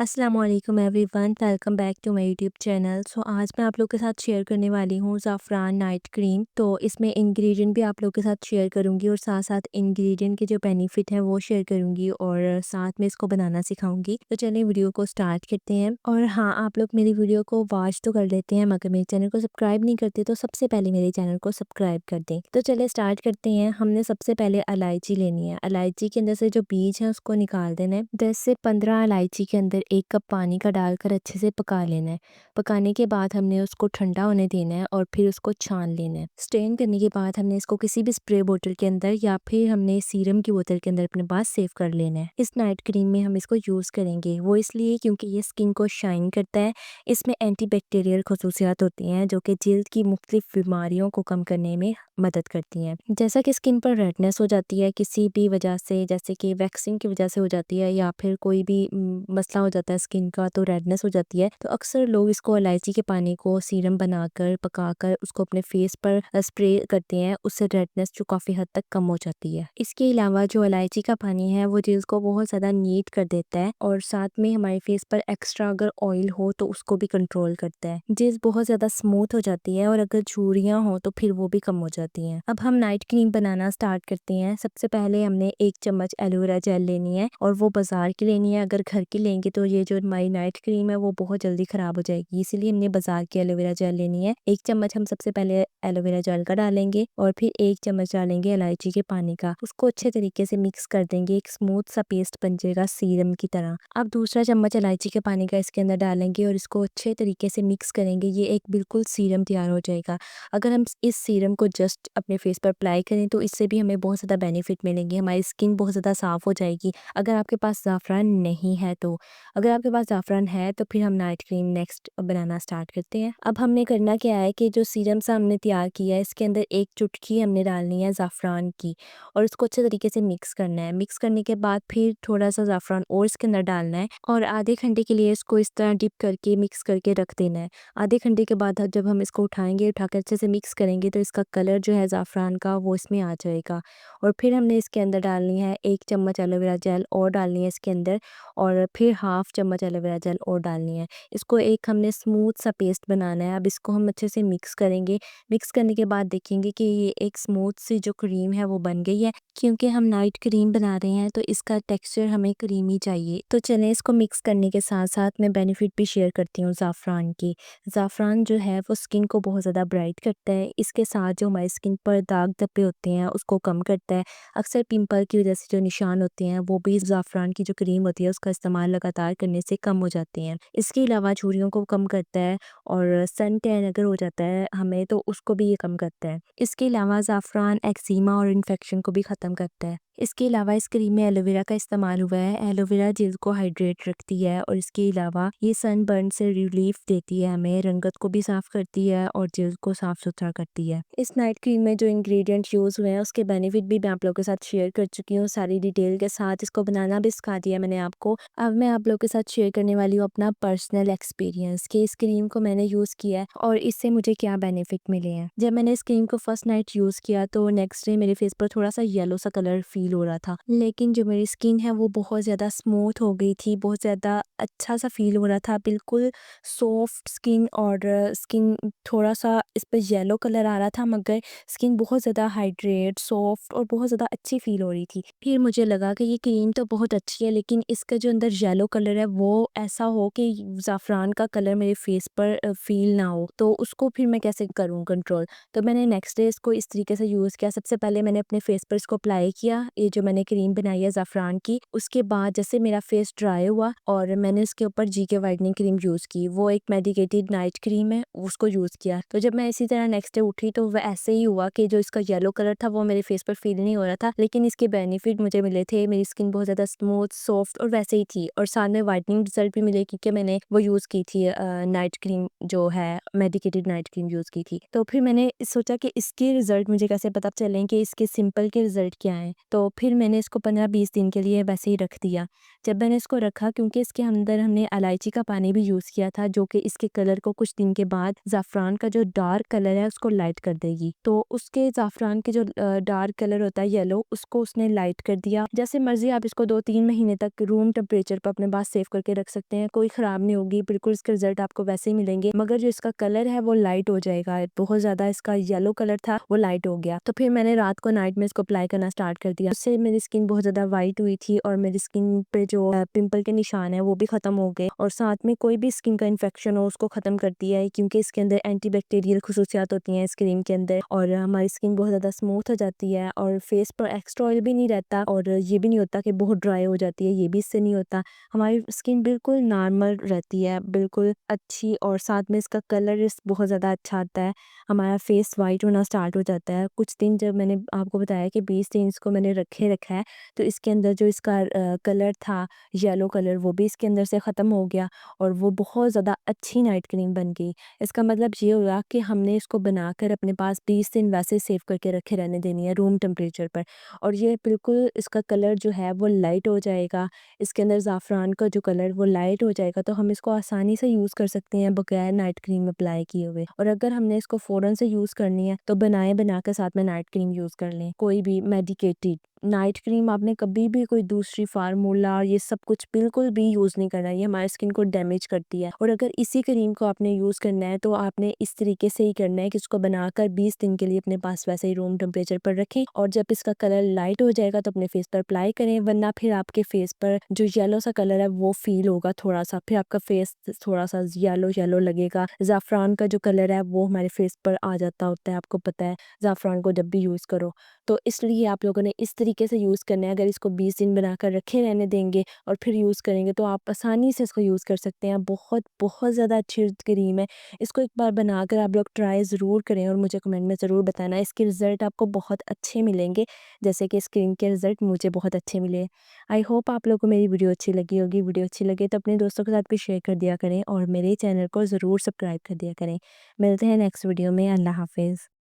अस्सलाम वालेकुम everyone, welcome back to my YouTube channel. आज मैं आप लोग के साथ शेयर करने वाली हूँ ज़ाफ़रान नाइट क्रीम। तो इसमें इंग्रेडिएंट भी आप लोग के साथ शेयर करूँगी और साथ साथ इंग्रेडिएंट के जो बेनिफिट हैं वो शेयर करूँगी और साथ में इसको बनाना सिखाऊंगी। तो चलिए वीडियो को स्टार्ट करते हैं। और हाँ, आप लोग मेरी वीडियो को वॉच तो कर लेते हैं मगर मेरे चैनल को सब्सक्राइब नहीं करते, तो सबसे पहले मेरे चैनल को सब्सक्राइब कर दें। तो चलिए स्टार्ट करते हैं। हमने सबसे पहले इलायची लेनी है। इलायची के अंदर से जो बीज है उसको निकाल देना है। 10 से 15 इलायची के अंदर 1 कप पानी का डालकर अच्छे से पका लेना है। पकाने के बाद हमने उसको ठंडा होने देना है और फिर उसको छान लेना है। स्ट्रेन करने के बाद हमने इसको किसी भी स्प्रे बोतल के अंदर या फिर हमने सीरम की बोतल के अंदर अपने पास सेव कर लेना है। इस नाइट क्रीम में हम इसको यूज़ करेंगे वो इसलिए क्योंकि ये स्किन को शाइन करता है। इसमें एंटीबैक्टीरियल खसूसियात होती हैं जो कि जल्द की मुख्तलिफ बीमारियों को कम करने में मदद करती हैं। जैसा कि स्किन पर रेडनेस हो जाती है किसी भी वजह से, जैसे कि वैक्सिंग की वजह से हो जाती है या फिर कोई भी मसला हो जाता है स्किन का, तो रेडनेस हो जाती है। तो अक्सर लोग इसको इलायची के पानी को सीरम बनाकर पकाकर उसको अपने फेस पर स्प्रे करते हैं। उससे रेडनेस जो काफ़ी हद तक कम हो जाती है। इसके अलावा जो इलायची का पानी है वो जिल्द को बहुत ज़्यादा नीट कर देता है और साथ में हमारे फेस पर एक्स्ट्रा अगर ऑयल हो तो उसको भी कंट्रोल करता है। जिल्द बहुत ज़्यादा स्मूथ हो जाती है और अगर झुर्रियाँ हो तो फिर वो भी कम हो जाती हैं। अब हम नाइट क्रीम बनाना स्टार्ट करते हैं। सबसे पहले हमने 1 चम्मच एलोवेरा जेल लेनी है और वो बाज़ार की लेनी है। अगर घर की लेंगे तो ये जो हमारी नाइट क्रीम है वो बहुत जल्दी ख़राब हो जाएगी, इसीलिए हमने बाज़ार की एलोवेरा जेल लेनी है। 1 चम्मच हम सबसे पहले एलोवेरा जेल का डालेंगे और फिर 1 चम्मच डालेंगे इलायची के पानी का। उसको अच्छे तरीके से मिक्स कर देंगे, एक स्मूथ सा पेस्ट बन जाएगा सीरम की तरह। अब दूसरा चम्मच इलायची के पानी का इसके अंदर डालेंगे और इसको अच्छे तरीके से मिक्स करेंगे। ये एक बिल्कुल सीरम तैयार हो जाएगा। अगर हम इस सीरम को जस्ट अपने फेस पर अप्लाई करें तो इससे भी हमें बहुत ज़्यादा बेनिफिट मिलेंगे। हमारी स्किन बहुत ज़्यादा साफ़ हो जाएगी अगर आपके पास ज़ाफ़रान नहीं है तो। अगर आपके पास ज़ाफ़रान है तो फिर हम नाइट क्रीम नेक्स्ट बनाना स्टार्ट करते हैं। अब हमने करना क्या है कि जो सीरम सा हमने तैयार किया है इसके अंदर 1 चुटकी हमने डालनी है ज़ाफ़रान की और उसको अच्छे तरीके से मिक्स करना है। मिक्स करने के बाद फिर थोड़ा-सा ज़ाफ़रान और इसके अंदर डालना है और आधे घंटे के लिए इसको इस तरह डिप करके मिक्स करके रख देना है। आधे घंटे के बाद जब हम इसको उठाएँगे, उठाकर अच्छे से मिक्स करेंगे तो इसका कलर जो है ज़ाफ़रान का वो इसमें आ जाएगा। और फिर हमने इसके अंदर डालनी है 1 चम्मच एलोवेरा जेल और डालनी है इसके अंदर और फिर हाफ़ चम्मच एलोवेरा जेल और डालनी है। इसको एक हमने स्मूथ सा पेस्ट बनाना है। अब इसको हम अच्छे से मिक्स करेंगे। मिक्स करने के बाद देखेंगे कि ये एक स्मूथ सी जो क्रीम है वो बन गई है। क्योंकि हम नाइट क्रीम बना रहे हैं तो इसका टेक्सचर हमें क्रीमी चाहिए। तो चलें इसको मिक्स करने के साथ-साथ मैं बेनिफिट भी शेयर करती हूँ ज़ाफ़रान की। ज़ाफ़रान जो है वो स्किन को बहुत ज़्यादा ब्राइट करता है। इसके साथ जो हमारी स्किन पर दाग धब्बे होते हैं उसको कम करता है। अक्सर पिंपल की वजह से जो निशान होते हैं वो भी ज़ाफ़रान की जो क्रीम होती है उसका इस्तेमाल लगातार करने से कम हो जाते हैं। इसके अलावा झुर्रियों को कम करता है और सन टैन अगर हो जाता है हमें तो उसको भी ये कम करता है। इसके अलावा ज़ाफ़रान एक्ज़ीमा और इन्फेक्शन को भी ख़त्म करता है। इसके अलावा इस क्रीम में एलोवेरा का इस्तेमाल हुआ है। एलोवेरा जिल्द को हाइड्रेट रखती है और इसके अलावा ये सनबर्न से रिलीफ देती है, हमें रंगत को भी साफ़ करती है और जिल्द को साफ़ सुथरा करती है। इस नाइट क्रीम में जो इंग्रेडिएंट यूज़ हुए हैं उसके बेनिफिट भी मैं आप लोगों के साथ शेयर कर चुकी हूँ सारी डिटेल के साथ। इसको बनाना भी सिखा दिया मैंने आपको। अब मैं आप लोगों के साथ शेयर करने वाली हूँ अपना पर्सनल एक्सपीरियंस कि इस क्रीम को मैंने यूज़ किया है और इससे मुझे क्या बेनिफिट मिले हैं। जब मैंने इस क्रीम को फर्स्ट नाइट यूज़ किया तो नेक्स्ट डे मेरे फेस पर थोड़ा सा येलो सा कलर फील हो रहा था, लेकिन जो मेरी स्किन है वो बहुत ज़्यादा स्मूथ हो गई थी, बहुत ज़्यादा अच्छा सा फील हो रहा था, बिल्कुल सॉफ्ट स्किन। और स्किन थोड़ा सा इस पर येलो कलर आ रहा था मगर स्किन बहुत ज़्यादा हाइड्रेट, सॉफ्ट और बहुत ज़्यादा अच्छी फील हो रही थी। फिर मुझे लगा कि ये क्रीम तो बहुत अच्छी है लेकिन इसका जो अंदर येलो कलर है वो ऐसा हो कि ज़ाफ़रान का कलर मेरे फेस पर फील ना हो, तो उसको फिर मैं कैसे करूँ कंट्रोल। तो मैंने नेक्स्ट डे इसको इस तरीके से यूज़ किया। सबसे पहले मैंने अपने फेस पर इसको अप्लाई किया, ये जो मैंने क्रीम बनाई है ज़ाफ़रान की। उसके बाद जैसे मेरा फेस ड्राई हुआ और मैंने इसके ऊपर जीके वाइटनिंग क्रीम यूज़ की, वो एक मेडिकेटेड नाइट क्रीम है, उसको यूज़ किया। तो जब मैं इसी तरह नेक्स्ट डे उठी तो वह ऐसे ही हुआ कि जो इसका येलो कलर था वो मेरे फेस पर फील नहीं हो रहा था, लेकिन इसके बेनिफिट मुझे मिले थे। मेरी स्किन बहुत ज़्यादा स्मूथ, सॉफ्ट और वैसे ही थी और साथ में वाइटनिंग रिजल्ट भी मिले क्योंकि मैंने वो यूज़ की थी नाइट क्रीम जो है मेडिकेटेड नाइट क्रीम यूज़ की थी। तो फिर मैंने सोचा कि इसके रिज़ल्ट मुझे कैसे पता चलें कि इसके सिंपल के रिज़ल्ट क्या हैं। तो तो फिर मैंने इसको 15-20 दिन के लिए वैसे ही रख दिया। जब मैंने इसको रखा, क्योंकि इसके अंदर हमने इलायची का पानी भी यूज़ किया था, जो कि इसके कलर को कुछ दिन के बाद ज़ाफ़रान का जो डार्क कलर है उसको लाइट कर देगी। तो उसके ज़ाफ़रान के जो डार्क कलर होता है येलो, उसको उसने लाइट कर दिया। जैसे मर्ज़ी आप इसको 2-3 महीने तक रूम टेम्परेचर पर अपने पास सेव करके रख सकते हैं, कोई ख़राब नहीं होगी, बिल्कुल इसके रिज़ल्ट आपको वैसे ही मिलेंगे, मगर जो इसका कलर है वो लाइट हो जाएगा। बहुत ज़्यादा इसका येलो कलर था वो लाइट हो गया। तो फिर मैंने रात को नाइट में इसको अप्लाई करना स्टार्ट कर दिया। उससे मेरी स्किन बहुत ज़्यादा वाइट हुई थी और मेरी स्किन पे जो पिंपल के निशान है वो भी ख़त्म हो गए, और साथ में कोई भी स्किन का इन्फेक्शन हो उसको ख़त्म करती है, क्योंकि इसके अंदर एंटीबैक्टीरियल खुसूसियात होती हैं इस क्रीम के अंदर, और हमारी स्किन बहुत ज़्यादा स्मूथ हो जाती है और फेस पर एक्स्ट्रा ऑयल भी नहीं रहता, और ये भी नहीं होता कि बहुत ड्राई हो जाती है, ये भी इससे नहीं होता। हमारी स्किन बिल्कुल नॉर्मल रहती है, बिल्कुल अच्छी, और साथ में इसका कलर इस बहुत ज़्यादा अच्छा आता है। हमारा फेस वाइट होना स्टार्ट हो जाता है। कुछ दिन, जब मैंने आपको बताया कि 20 दिन इसको मैंने रखा है, तो इसके अंदर जो इसका कलर था येलो कलर, वो भी इसके अंदर से ख़त्म हो गया और वो बहुत ज़्यादा अच्छी नाइट क्रीम बन गई। इसका मतलब ये हुआ कि हमने इसको बनाकर अपने पास 20 दिन वैसे सेव करके रखे रहने देनी है रूम टेम्परेचर पर, और ये बिल्कुल इसका कलर जो है वो लाइट हो जाएगा। इसके अंदर ज़ाफ़रान का जो कलर वो लाइट हो जाएगा, तो हम इसको आसानी से यूज़ कर सकते हैं बगैर नाइट क्रीम अप्लाई किए हुए। और अगर हमने इसको फ़ौरन से यूज़ करनी है तो बनाए बना के साथ में नाइट क्रीम यूज़ कर लें, कोई भी मेडिकेटेड नाइट क्रीम आपने कभी भी कोई दूसरी फार्मूला ये सब कुछ बिल्कुल भी यूज़ नहीं करना है, ये हमारी स्किन को डैमेज करती है। और अगर इसी क्रीम को आपने यूज़ करना है तो आपने इस तरीके से ही करना है कि इसको बनाकर 20 दिन के लिए अपने पास वैसे ही रूम टेम्परेचर पर रखें, और जब इसका कलर लाइट हो जाएगा तो अपने फेस पर अप्लाई करें, वरना फिर आपके फेस पर जो येलो सा कलर है वो फील होगा थोड़ा सा, फिर आपका फेस थोड़ा सा येलो येलो लगेगा। ज़ाफ़रान का जो कलर है वो हमारे फेस पर आ जाता होता है, आपको पता है ज़ाफ़रान को जब भी यूज़ करो, तो इसलिए आप लोगों ने इस तरीके से यूज़ करना है। अगर इसको 20 दिन बनाकर रखे रहने देंगे और फिर यूज़ करेंगे तो आप आसानी से इसको यूज़ कर सकते हैं। बहुत बहुत ज़्यादा अच्छी क्रीम है। इसको एक बार बनाकर आप लोग ट्राई ज़रूर करें और मुझे कमेंट में ज़रूर बताना, इसके रिज़ल्ट आपको बहुत अच्छे मिलेंगे, जैसे कि इस क्रीम के रिज़ल्ट मुझे बहुत अच्छे मिले। आई होप आप लोगों को मेरी वीडियो अच्छी लगी होगी। वीडियो अच्छी लगे तो अपने दोस्तों के साथ भी शेयर कर दिया करें और मेरे चैनल को ज़रूर सब्सक्राइब कर दिया करें। मिलते हैं नेक्स्ट वीडियो में। अल्लाह हाफ़िज़।